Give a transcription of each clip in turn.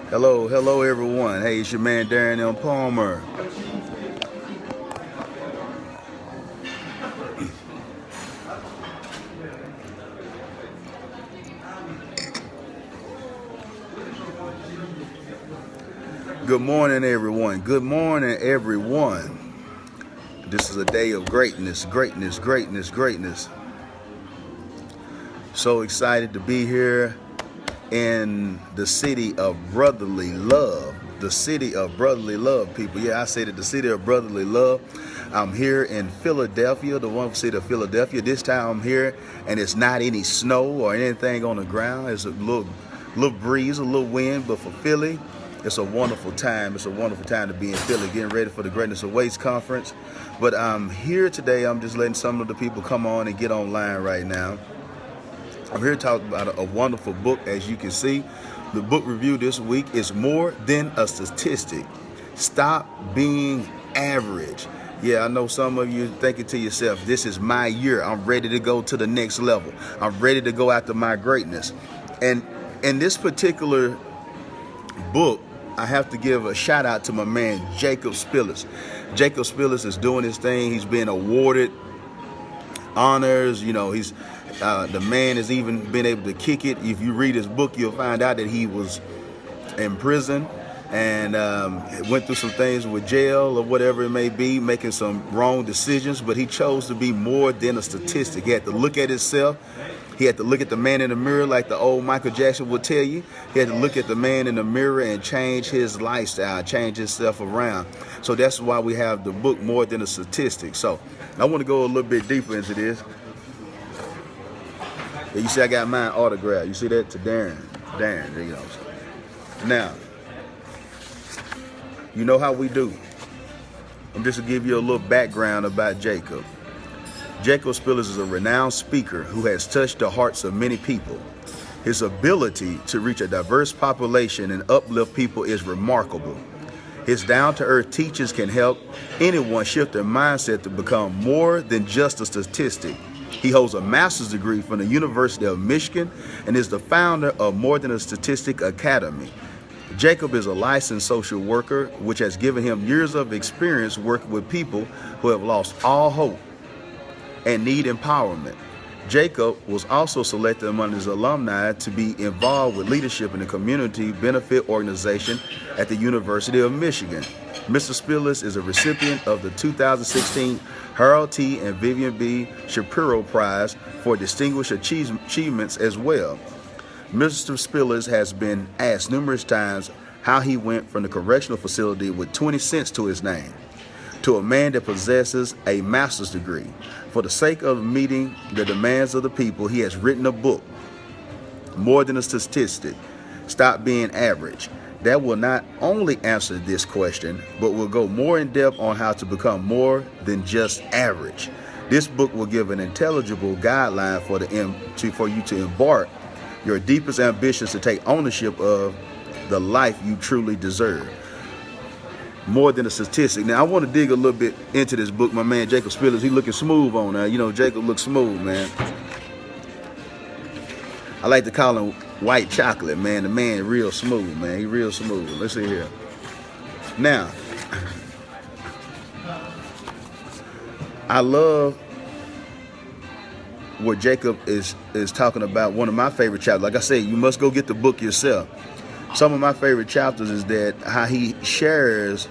Hello everyone. Hey, it's your man Darren M. Palmer. Good morning everyone. Good morning everyone. This is a day of greatness. So excited to be here in the city of brotherly love. The city of brotherly love, people. Yeah, I say that the city of brotherly love. I'm here in Philadelphia, the wonderful city of Philadelphia. This time I'm here and it's not any snow or anything on the ground. It's a little breeze, a little wind, but for Philly, it's a wonderful time. It's a wonderful time to be in Philly, getting ready for the Greatness of Waste Conference. But I'm here today. I'm just letting some of the people come on and get online right now. I'm here to talk about a wonderful book. As you can see, the book review this week is More Than a Statistic. Stop being average. Yeah, I know some of you thinking to yourself, this is my year. I'm ready to go to the next level. I'm ready to go after my greatness. And in this particular book, I have to give a shout out to my man, Jacob Spellis. Jacob Spellis is doing his thing. He's been awarded honors. You know, he's the man has even been able to kick it. If you read his book, you'll find out that he was in prison and went through some things with jail or whatever it may be, making some wrong decisions, but he chose to be more than a statistic. He had to look at himself. He had to look at the man in the mirror like the old Michael Jackson would tell you. He had to look at the man in the mirror and change his lifestyle, change himself around. So that's why we have the book More Than a Statistic. So I want to go a little bit deeper into this. You see I got mine autographed. You see that? To Darren. Darren, there you go. Now, you know how we do. I'm just to give you a little background about Jacob. Jacob Spellis is a renowned speaker who has touched the hearts of many people. His ability to reach a diverse population and uplift people is remarkable. His down-to-earth teachings can help anyone shift their mindset to become more than just a statistic. He holds a master's degree from the University of Michigan and is the founder of More Than a Statistic Academy. Jacob is a licensed social worker, which has given him years of experience working with people who have lost all hope and need empowerment. Jacob was also selected among his alumni to be involved with leadership in the community benefit organization at the University of Michigan. Mr. Spellis is a recipient of the 2016 Harold T. and Vivian B. Shapiro Prize for Distinguished Achievements as well. Mr. Spellis has been asked numerous times how he went from the correctional facility with 20 cents to his name to a man that possesses a master's degree. For the sake of meeting the demands of the people, he has written a book, More Than a Statistic, Stop Being Average. That will not only answer this question, but will go more in depth on how to become more than just average. This book will give an intelligible guideline for you to embark your deepest ambitions to take ownership of the life you truly deserve. More Than a Statistic. Now, I want to dig a little bit into this book. My man, Jacob Spellis, he looking smooth on that. You know, Jacob looks smooth, man. I like to call him white chocolate, man. The man real smooth, man. He real smooth. Let's see here. Now, I love what Jacob is talking about. One of my favorite chapters. Like I said, you must go get the book yourself. Some of my favorite chapters is that how he shares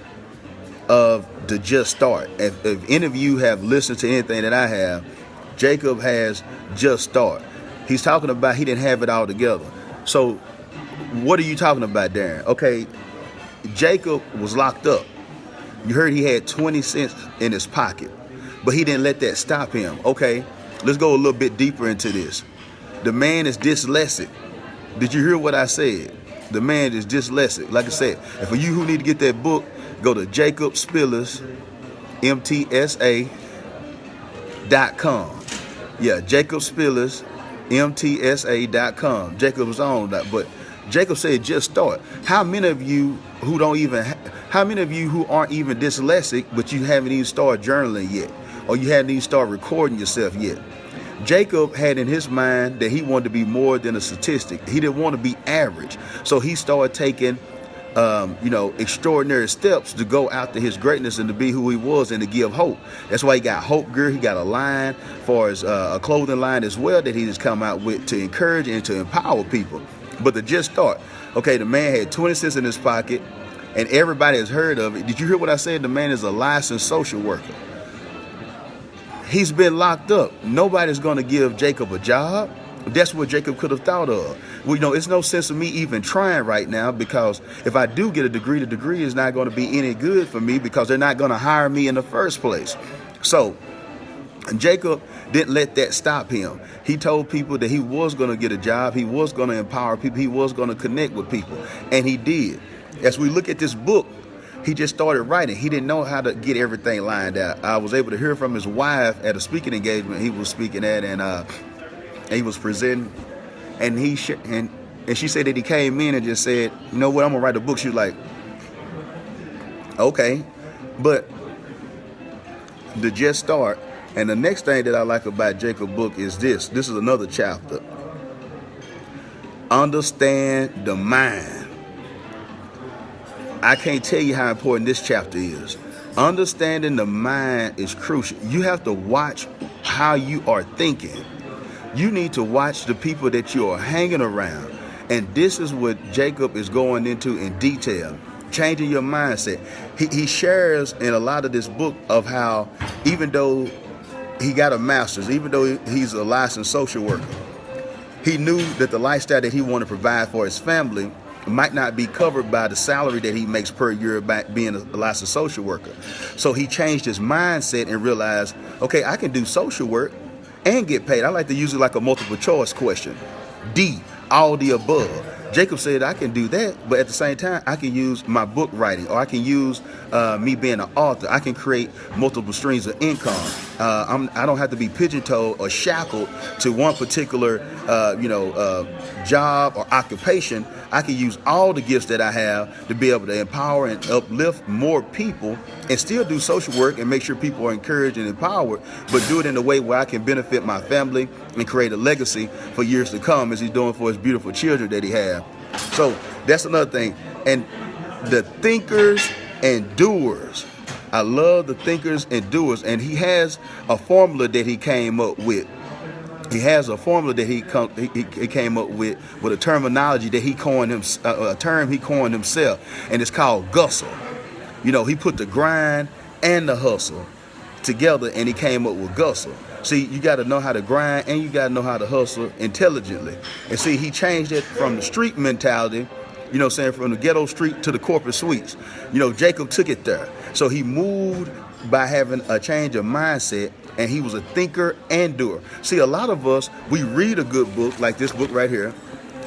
of the just start. If any of you have listened to anything that I have, Jacob has just start. He's talking about he didn't have it all together. So what are you talking about, Darren? Okay, Jacob was locked up. You heard he had 20 cents in his pocket, but he didn't let that stop him. Okay, let's go a little bit deeper into this. The man is dyslexic. Did you hear what I said? The man is dyslexic. Like I said, and for you who need to get that book, go to Jacob Spellis, MTSA.com. Yeah, Jacob Spellis, MTSA.com. Jacob was on that, but Jacob said just start. How many of you who aren't even dyslexic, but you haven't even started journaling yet, or you haven't even started recording yourself yet? Jacob had in his mind that he wanted to be more than a statistic. He didn't want to be average. So he started taking extraordinary steps to go after his greatness and to be who he was and to give hope. That's why he got hope gear. He got a line for his a clothing line as well that he just come out with to encourage and to empower people. But to just start, okay, the man had 20 cents in his pocket and everybody has heard of it. Did you hear what I said? The man is a licensed social worker. He's been locked up. Nobody's going to give Jacob a job. That's what Jacob could have thought of. Well, it's no sense of me even trying right now, because if I do get a degree, the degree is not going to be any good for me because they're not going to hire me in the first place. So Jacob didn't let that stop him. He told people that he was going to get a job. He was going to empower people. He was going to connect with people. And he did. As we look at this book, he just started writing. He didn't know how to get everything lined out. I was able to hear from his wife at a speaking engagement he was speaking at, and he was presenting, and she said that he came in and just said, you know what, I'm gonna write a book. She was like, okay, but to just start. And the next thing that I like about Jacob's book is this. This is another chapter. Understand the mind. I can't tell you how important this chapter is. Understanding the mind is crucial. You have to watch how you are thinking. You need to watch the people that you are hanging around. And this is what Jacob is going into in detail. Changing your mindset. He shares in a lot of this book of how even though he got a master's, even though he's a licensed social worker, he knew that the lifestyle that he wanted to provide for his family might not be covered by the salary that he makes per year by being a licensed social worker. So he changed his mindset and realized, okay, I can do social work and get paid. I like to use it like a multiple choice question. D, all the above. Jacob said, I can do that, but at the same time, I can use my book writing, or I can use me being an author. I can create multiple streams of income. I don't have to be pigeonholed or shackled to one particular, job or occupation. I can use all the gifts that I have to be able to empower and uplift more people and still do social work and make sure people are encouraged and empowered, but do it in a way where I can benefit my family and create a legacy for years to come, as he's doing for his beautiful children that he has. So that's another thing. And the thinkers and doers. I love the thinkers and doers. And he has a formula that he came up with. He has a formula that he came up with a terminology that he coined a term he coined himself, and it's called gussle. He put the grind and the hustle together, and he came up with gussle. See, you got to know how to grind and you got to know how to hustle intelligently. And see, he changed it from the street mentality, from the ghetto street to the corporate suites. Jacob took it there. So he moved by having a change of mindset, and he was a thinker and doer. See, a lot of us, we read a good book, like this book right here.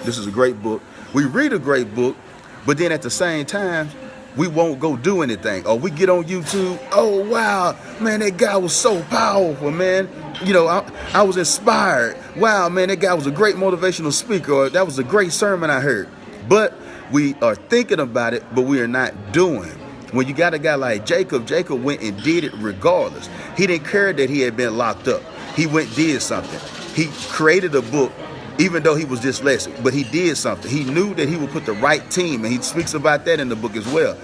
This is a great book. We read a great book, but then at the same time, we won't go do anything. Or we get on YouTube, oh, wow, man, that guy was so powerful, man. I was inspired. Wow, man, that guy was a great motivational speaker, or that was a great sermon I heard. But we are thinking about it, but we are not doing. When you got a guy like Jacob, Jacob went and did it regardless. He didn't care that he had been locked up. He went and did something. He created a book, even though he was dyslexic, but he did something. He knew that he would put the right team, and he speaks about that in the book as well.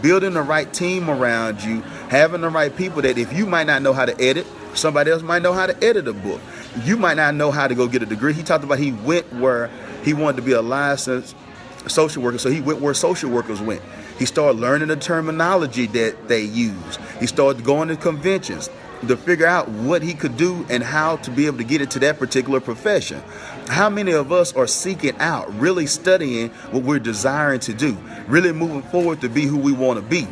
Building the right team around you, having the right people that if you might not know how to edit, somebody else might know how to edit a book. You might not know how to go get a degree. He talked about he went where he wanted to be a licensed social worker, so he went where social workers went. He started learning the terminology that they use. He started going to conventions to figure out what he could do and how to be able to get into that particular profession. How many of us are seeking out, really studying what we're desiring to do, really moving forward to be who we want to be?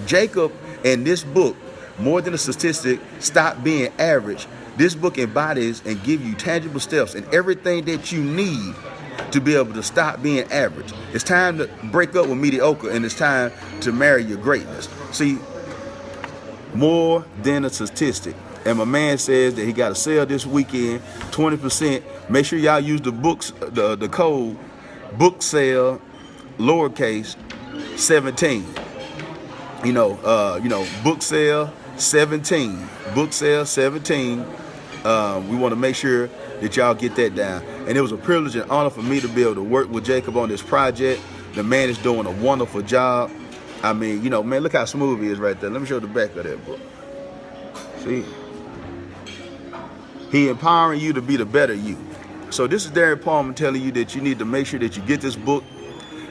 Jacob, in this book, more than a statistic, Stop Being Average. This book embodies and gives you tangible steps and everything that you need to be able to stop being average. It's time to break up with mediocre, and it's time to marry your greatness. See, more than a statistic. And my man says that he got a sale this weekend, 20%. Make sure y'all use the books, the code book sale, lowercase 17. Book sale 17. Book sale 17. We want to make sure that y'all get that down. And it was a privilege and honor for me to be able to work with Jacob on this project. The man is doing a wonderful job. I mean, you know, man, look how smooth he is right there. Let me show the back of that book. See? He empowering you to be the better you. So this is Darren Palmer telling you that you need to make sure that you get this book.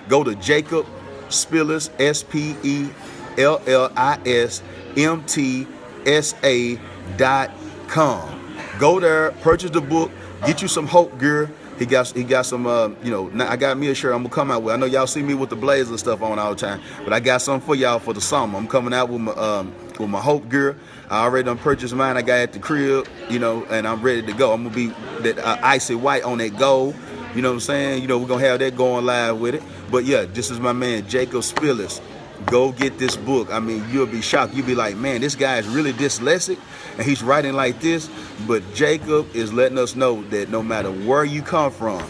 Go to Jacob Spellis, SPELLISMTSA.com. Go there, purchase the book, get you some hope gear. He got some, you know, I got me a shirt I'm gonna come out with. I know y'all see me with the blazer and stuff on all the time, but I got something for y'all for the summer. I'm coming out with my hope gear. I already done purchased mine. I got at the crib, you know, and I'm ready to go. I'm gonna be that icy white on that gold. You know what I'm saying? You know, we're gonna have that going live with it. But yeah, this is my man Jacob Spellis. Go get this book. I mean, you'll be shocked. You'll be like, man, this guy is really dyslexic and he's writing like this. But Jacob is letting us know that no matter where you come from,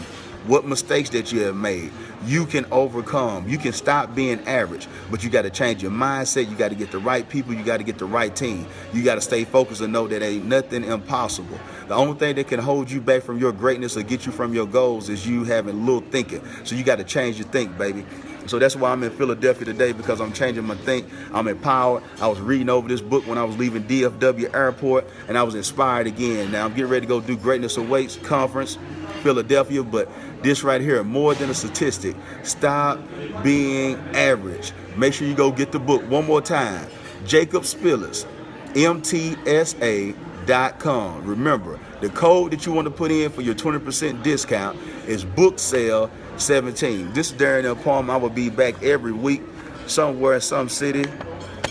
what mistakes that you have made, you can overcome. You can stop being average, but you got to change your mindset. You got to get the right people. You got to get the right team. You got to stay focused and know that ain't nothing impossible. The only thing that can hold you back from your greatness or get you from your goals is you having little thinking. So you got to change your think, baby. So that's why I'm in Philadelphia today, because I'm changing my think. I'm empowered. I was reading over this book when I was leaving DFW Airport, and I was inspired again. Now I'm getting ready to go do Greatness Awaits Conference, Philadelphia, but this right here, more than a statistic. Stop being average. Make sure you go get the book one more time. Jacob Spellis, MTSA.com. Remember, the code that you want to put in for your 20% discount is book sale 17. This is Darren Palmer. I will be back every week somewhere in some city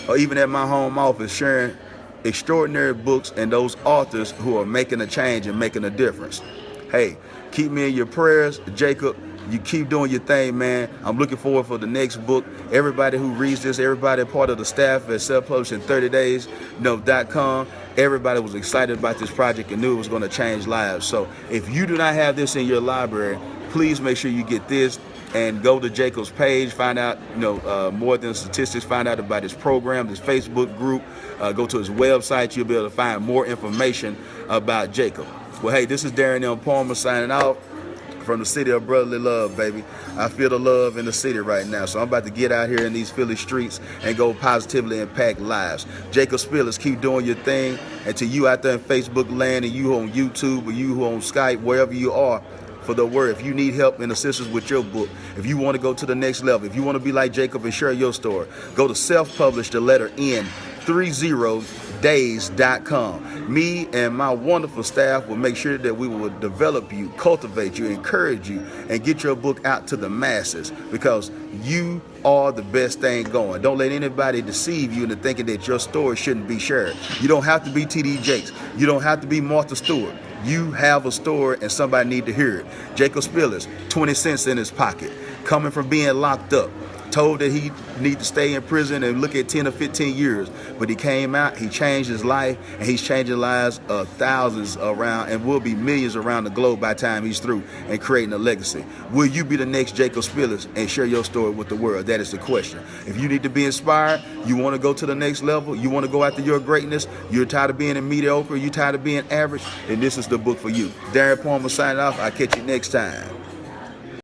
or even at my home office sharing extraordinary books and those authors who are making a change and making a difference. Hey, keep me in your prayers. Jacob, you keep doing your thing, man. I'm looking forward for the next book. Everybody who reads this, everybody part of the staff at self-publishing30days.com, everybody was excited about this project and knew it was going to change lives. So if you do not have this in your library, please make sure you get this and go to Jacob's page, find out, you know, more than statistics, find out about his program, his Facebook group, go to his website. You'll be able to find more information about Jacob. Well, hey, this is Darren Palmer signing off from the city of brotherly love, baby. I feel the love in the city right now, so I'm about to get out here in these Philly streets and go positively impact lives. Jacob Spellis, keep doing your thing. And to you out there in Facebook land and you on YouTube or you who on Skype, wherever you are, for the word, if you need help and assistance with your book, if you want to go to the next level, if you want to be like Jacob and share your story, go to self-publish the letter N 30days.com. Me and my wonderful staff will make sure that we will develop you, cultivate you, encourage you, and get your book out to the masses, because you are the best thing going. Don't let anybody deceive you into thinking that your story shouldn't be shared. You don't have to be T.D. Jakes. You don't have to be Martha Stewart. You have a story and somebody need to hear it. Jacob Spellis, 20 cents in his pocket, coming from being locked up, told that he need to stay in prison and look at 10 or 15 years. But he came out, he changed his life, and he's changing lives of thousands around, and will be millions around the globe by the time he's through and creating a legacy. Will you be the next Jacob Spellis and share your story with the world? That is the question. If you need to be inspired, you want to go to the next level, you want to go after your greatness, you're tired of being mediocre, you're tired of being average, then this is the book for you. Darren Palmer signing off. I'll catch you next time.